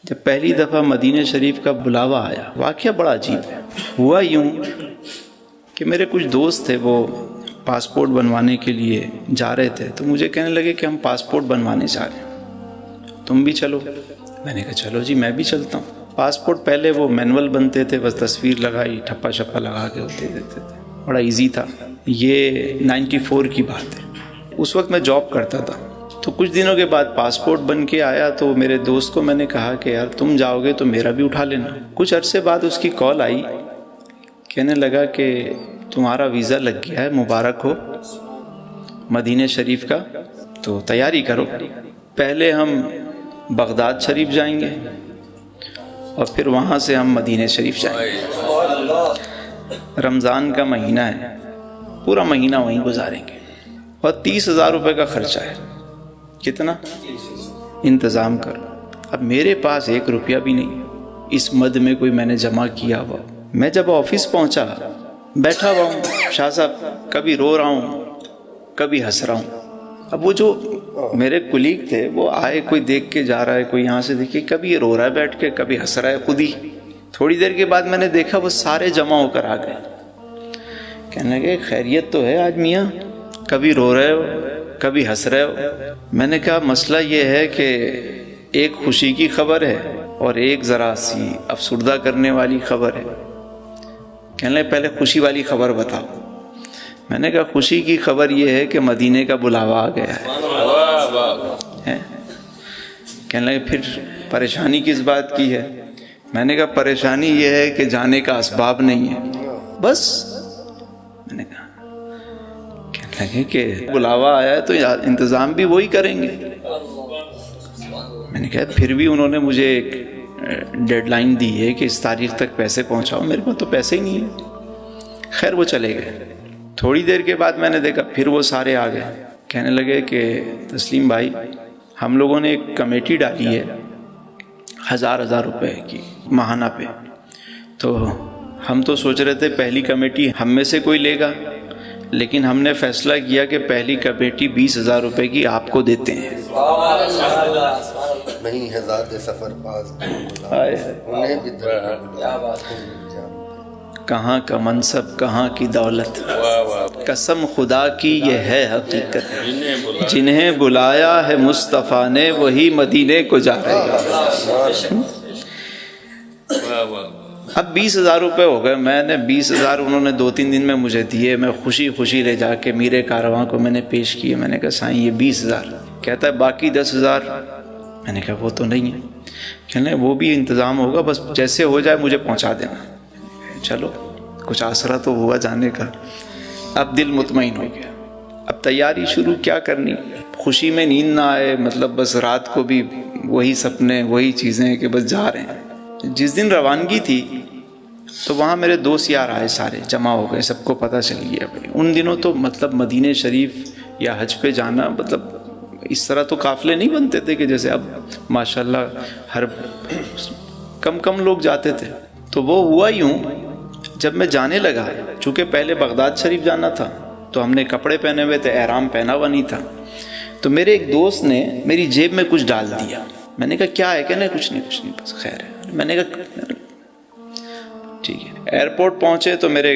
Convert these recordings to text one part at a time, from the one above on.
جب پہلی دفعہ مدینہ شریف کا بلاوا آیا، واقعہ بڑا عجیب ہے۔ ہوا یوں کہ میرے کچھ دوست تھے، وہ پاسپورٹ بنوانے کے لیے جا رہے تھے، تو مجھے کہنے لگے کہ ہم پاسپورٹ بنوانے جا رہے ہیں، تم بھی چلو۔ میں نے کہا چلو جی، میں بھی چلتا ہوں۔ پاسپورٹ پہلے وہ مینول بنتے تھے، بس تصویر لگائی، ٹھپا شپا لگا کے ہوتے دیتے تھے، بڑا ایزی تھا۔ یہ 94 کی بات ہے، اس وقت میں جاب کرتا تھا۔ تو کچھ دنوں کے بعد پاسپورٹ بن کے آیا، تو میرے دوست کو میں نے کہا کہ یار تم جاؤ گے تو میرا بھی اٹھا لینا۔ کچھ عرصے بعد اس کی کال آئی، کہنے لگا کہ تمہارا ویزا لگ گیا ہے، مبارک ہو، مدینہ شریف کا، تو تیاری کرو۔ پہلے ہم بغداد شریف جائیں گے اور پھر وہاں سے ہم مدینہ شریف جائیں گے۔ رمضان کا مہینہ ہے، پورا مہینہ وہیں گزاریں گے، اور 30,000 روپے کا خرچہ ہے۔ کتنا؟ انتظام کرو۔ اب میرے پاس 1 روپیہ بھی نہیں، اس مد میں کوئی میں نے جمع کیا ہوا۔ میں جب آفس پہنچا، بیٹھا ہوا ہوں، شاہ صاحب کبھی رو رہا ہوں، کبھی ہنس رہا ہوں۔ اب وہ جو میرے کلیگ تھے وہ آئے، کوئی دیکھ کے جا رہا ہے، کوئی یہاں سے دیکھے، کبھی یہ رو رہا ہے بیٹھ کے، کبھی ہنس رہا ہے خود ہی۔ تھوڑی دیر کے بعد میں نے دیکھا وہ سارے جمع ہو کر آ گئے، کہنے لگے خیریت تو ہے آج میاں، کبھی رو رہے ہو کبھی ہنس رہے ہو۔ میں نے کہا مسئلہ یہ ہے کہ ایک خوشی کی خبر ہے اور ایک ذرا سی افسردہ کرنے والی خبر ہے۔ کہنے لگے پہلے خوشی والی خبر بتاؤ۔ میں نے کہا خوشی کی خبر یہ ہے کہ مدینے کا بلاوا آ گیا ہے۔ کہنے لگے پھر پریشانی کس بات کی ہے؟ میں نے کہا پریشانی یہ ہے کہ جانے کا اسباب نہیں ہے، بس۔ میں نے کہا، کہنے لگے کہ بلاوا آیا ہے تو انتظام بھی وہی کریں گے۔ میں نے کہا پھر بھی انہوں نے مجھے ایک ڈیڈ لائن دی ہے کہ اس تاریخ تک پیسے پہنچاؤ، میرے پاس تو پیسے ہی نہیں ہیں۔ خیر وہ چلے گئے۔ تھوڑی دیر کے بعد میں نے دیکھا پھر وہ سارے آ گئے، کہنے لگے کہ تسلیم بھائی ہم لوگوں نے ایک کمیٹی ڈالی ہے 1000 روپے کی ماہانہ پہ، تو ہم تو سوچ رہے تھے پہلی کمیٹی ہم میں سے کوئی لے گا، لیکن ہم نے فیصلہ کیا کہ پہلی کمیٹی 20,000 روپے کی آپ کو دیتے ہیں۔ نہیں ہزار سفر پاس کہاں کا منصب کہاں کی دولت، قسم خدا کی یہ ہے حقیقت، جنہیں بلایا ہے مصطفیٰ نے وہی مدینے کو جا رہے ہیں۔ اب 20,000 روپے ہو گئے، میں نے 20,000 انہوں نے 2-3 دن میں مجھے دیے، میں خوشی خوشی لے جا کے میرے کارواں کو میں نے پیش کیے۔ میں نے کہا سائیں یہ 20,000، کہتا ہے باقی 10,000۔ میں نے کہا وہ تو نہیں ہے، کہنے وہ بھی انتظام ہوگا، بس جیسے ہو جائے مجھے پہنچا دینا۔ چلو کچھ آسرا تو ہوا جانے کا۔ اب دل مطمئن ہو گیا، اب تیاری شروع کیا کرنی، خوشی میں نیند نہ آئے، مطلب بس رات کو بھی وہی سپنے وہی چیزیں کہ بس جا رہے ہیں۔ جس دن روانگی تھی تو وہاں میرے دوست یار آئے، سارے جمع ہو گئے، سب کو پتہ چل گیا بھائی۔ ان دنوں تو مطلب مدینہ شریف یا حج پہ جانا مطلب اس طرح تو قافلے نہیں بنتے تھے کہ جیسے اب ماشاءاللہ ہر کم لوگ جاتے تھے۔ تو وہ ہوا یوں، جب میں جانے لگا، چونکہ پہلے بغداد شریف جانا تھا تو ہم نے کپڑے پہنے ہوئے تھے، احرام پہنا ہوا نہیں تھا، تو میرے ایک دوست نے میری جیب میں کچھ ڈال دیا۔ میں نے کہا کیا ہے؟ کہنے کچھ نہیں بس خیر ہے۔ میں نے کہا ٹھیک ہے۔ ایئرپورٹ پہنچے تو میرے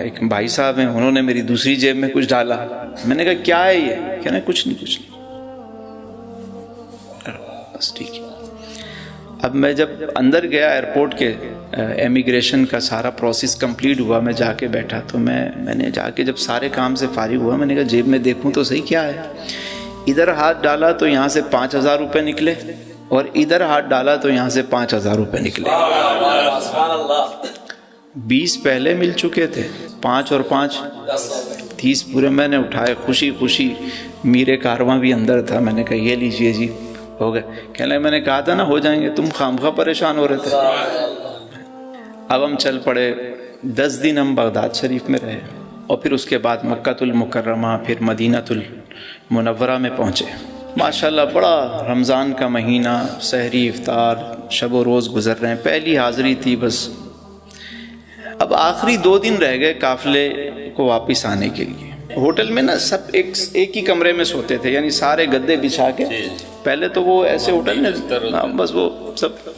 ایک بھائی صاحب ہیں، انہوں نے میری دوسری جیب میں کچھ ڈالا۔ میں نے کہا کیا ہے یہ؟ کہنا کچھ نہیں بس ٹھیک ہے۔ اب میں جب اندر گیا ایئرپورٹ کے، امیگریشن کا سارا پروسیس کمپلیٹ ہوا، میں جا کے بیٹھا، تو میں نے جا کے جب سارے کام سے فارغ ہوا، میں نے کہا جیب میں دیکھوں تو صحیح کیا ہے۔ ادھر ہاتھ ڈالا تو یہاں سے 5,000 روپے نکلے، اور ادھر ہاتھ ڈالا تو یہاں سے 5,000 روپے نکلے۔ 20 پہلے مل چکے تھے، 5 اور 5 30 پورے میں نے اٹھائے، خوشی خوشی۔ میرے کارواں بھی اندر تھا، میں نے کہا یہ لیجئے جی، ہو گئے۔ کہنے لگے میں نے کہا تھا نا ہو جائیں گے، تم خامخواہ پریشان ہو رہے تھے۔ اب ہم چل پڑے، 10 دن ہم بغداد شریف میں رہے، اور پھر اس کے بعد مکہ المکرمہ، پھر مدینہ المنورہ میں پہنچے۔ ماشاءاللہ بڑا رمضان کا مہینہ، سحری افطار شب و روز گزر رہے ہیں، پہلی حاضری تھی بس۔ اب آخری 2 دن رہ گئے قافلے کو واپس آنے کے لیے۔ ہوٹل میں نا سب ایک ہی کمرے میں سوتے تھے، یعنی سارے گدے بچھا کے پہلے تو وہ ایسے ہوٹل نا بس وہ سب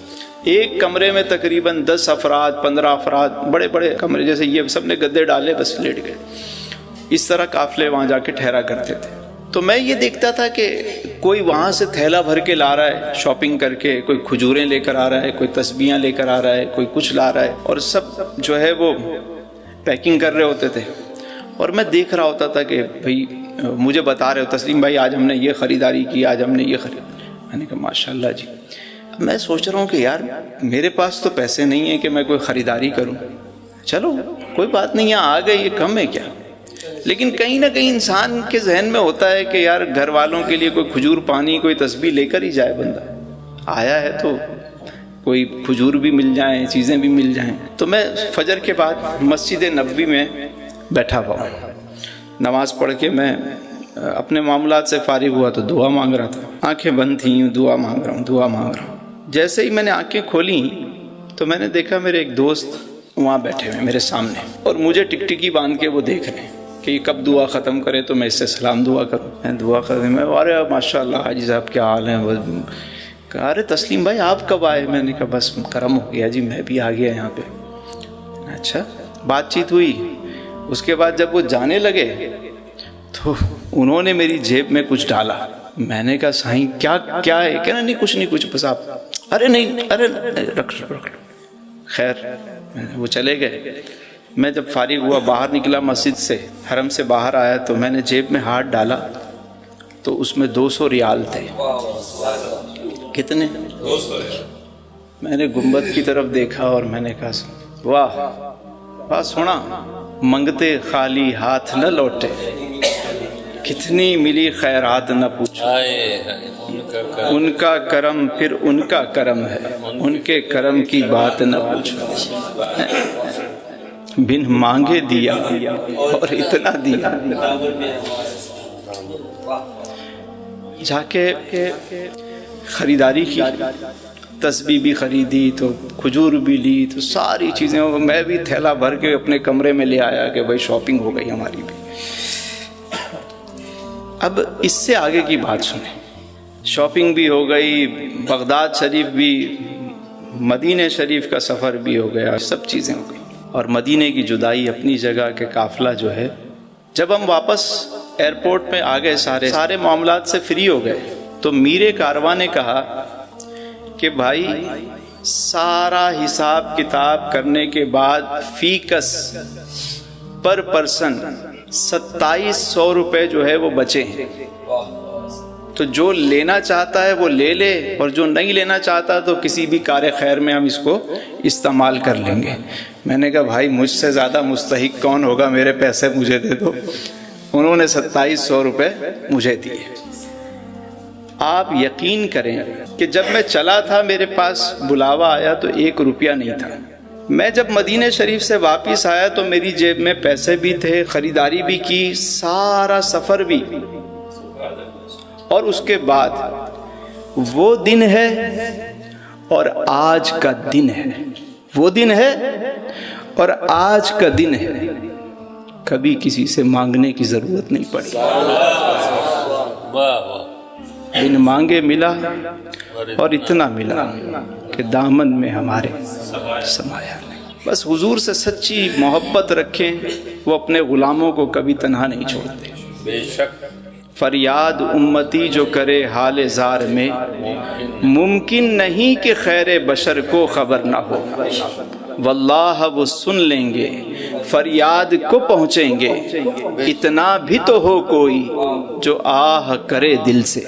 ایک کمرے میں تقریباً 10 افراد 15 افراد، بڑے بڑے کمرے، جیسے یہ سب نے گدے ڈالے بس لیٹ گئے، اس طرح قافلے وہاں جا کے ٹھہرا کرتے تھے۔ تو میں یہ دیکھتا تھا کہ کوئی وہاں سے تھیلا بھر کے لا رہا ہے شاپنگ کر کے، کوئی کھجوریں لے کر آ رہا ہے، کوئی تسبیحاں لے کر آ رہا ہے، کوئی کچھ لا رہا ہے، اور سب جو ہے وہ پیکنگ کر رہے ہوتے تھے، اور میں دیکھ رہا ہوتا تھا کہ بھئی مجھے بتا رہے ہو تسلیم بھائی آج ہم نے یہ خریداری کی، آج ہم نے یہ میں نے کہا ماشاءاللہ جی۔ میں سوچ رہا ہوں کہ یار میرے پاس تو پیسے نہیں ہیں کہ میں کوئی خریداری کروں، چلو کوئی بات نہیں، یہاں آ گئے یہ کم ہے کیا، لیکن کہیں نہ کہیں انسان کے ذہن میں ہوتا ہے کہ یار گھر والوں کے لیے کوئی کھجور پانی کوئی تسبیح لے کر ہی جائے، بندہ آیا ہے تو کوئی کھجور بھی مل جائیں، چیزیں بھی مل جائیں۔ تو میں فجر کے بعد مسجد نبوی میں بیٹھا ہوا ہوں، نماز پڑھ کے میں اپنے معاملات سے فارغ ہوا تو دعا مانگ رہا تھا، آنکھیں بند تھیں، دعا مانگ رہا ہوں۔ جیسے ہی میں نے آنکھیں کھولیں تو میں نے دیکھا میرے ایک دوست وہاں بیٹھے ہوئے میرے سامنے، اور مجھے ٹکٹکی باندھ کے وہ دیکھ رہے ہیں کہ یہ کب دعا ختم کرے تو میں اس سے سلام دعا کروں۔ میں دعا کروں، میں ارے ماشاء اللہ حاجی صاحب کیا حال ہیں، کہا ارے تسلیم بھائی آپ کب آئے؟ میں نے کہا بس کرم ہو گیا جی، میں بھی آ گیا یہاں پہ۔ اچھا، بات چیت ہوئی، اس کے بعد جب وہ جانے لگے تو انہوں نے میری جیب میں کچھ ڈالا، میں نے کہا سائیں کیا ہے؟ کہنا نہیں کچھ بس آپ، ارے نہیں رکھ لو۔ خیر وہ چلے گئے۔ میں جب فارغ ہوا باہر نکلا مسجد سے، حرم سے باہر آیا تو میں نے جیب میں ہاتھ ڈالا تو اس میں 200 ریال تھے۔ کتنے؟ 200۔ میں نے گنبد کی طرف دیکھا اور میں نے کہا واہ بات سونا، منگتے خالی ہاتھ نہ لوٹے، کتنی ملی خیرات نہ پوچھو، ان کا کرم پھر ان کا کرم ہے، ان کے کرم کی بات نہ پوچھو، بن مانگے دیا اور اتنا دیا۔ جا کے خریداری کی، تسبیح بھی خریدی تو کھجور بھی لی تو ساری چیزیں، میں بھی تھیلا بھر کے اپنے کمرے میں لے آیا کہ بھائی شاپنگ ہو گئی ہماری بھی۔ اب اس سے آگے کی بات سنیں، شاپنگ بھی ہو گئی، بغداد شریف بھی، مدینہ شریف کا سفر بھی ہو گیا، سب چیزیں ہو گئی، اور مدینہ کی جدائی اپنی جگہ کے قافلہ جو ہے، جب ہم واپس ایئرپورٹ میں آ گئے، سارے معاملات سے فری ہو گئے، تو میر کارواں نے کہا کہ بھائی سارا حساب کتاب کرنے کے بعد فی کس پر پرسن 2700 روپے جو ہے وہ بچے ہیں، تو جو لینا چاہتا ہے وہ لے لے، اور جو نہیں لینا چاہتا تو کسی بھی کار خیر میں ہم اس کو استعمال کر لیں گے۔ میں نے کہا بھائی مجھ سے زیادہ مستحق کون ہوگا، میرے پیسے مجھے دے دو۔ انہوں نے 2700 روپے مجھے دیے۔ آپ یقین کریں کہ جب میں چلا تھا میرے پاس بلاوا آیا تو 1 روپیہ نہیں تھا۔ میں جب مدینہ شریف سے واپس آیا تو میری جیب میں پیسے بھی تھے، خریداری بھی کی، سارا سفر بھی، اور اس کے بعد وہ دن ہے اور آج کا دن ہے، وہ دن ہے اور آج کا دن ہے، کبھی کسی سے مانگنے کی ضرورت نہیں پڑی، بن مانگے ملا اور اتنا ملا کہ دامن میں ہمارے سمایا نہیں۔ بس حضور سے سچی محبت رکھیں، وہ اپنے غلاموں کو کبھی تنہا نہیں چھوڑتے۔ بے شک فریاد امتی جو کرے حال زار میں، ممکن نہیں کہ خیر بشر کو خبر نہ ہو، واللہ وہ سن لیں گے، فریاد کو پہنچیں گے، اتنا بھی تو ہو کوئی جو آہ کرے دل سے۔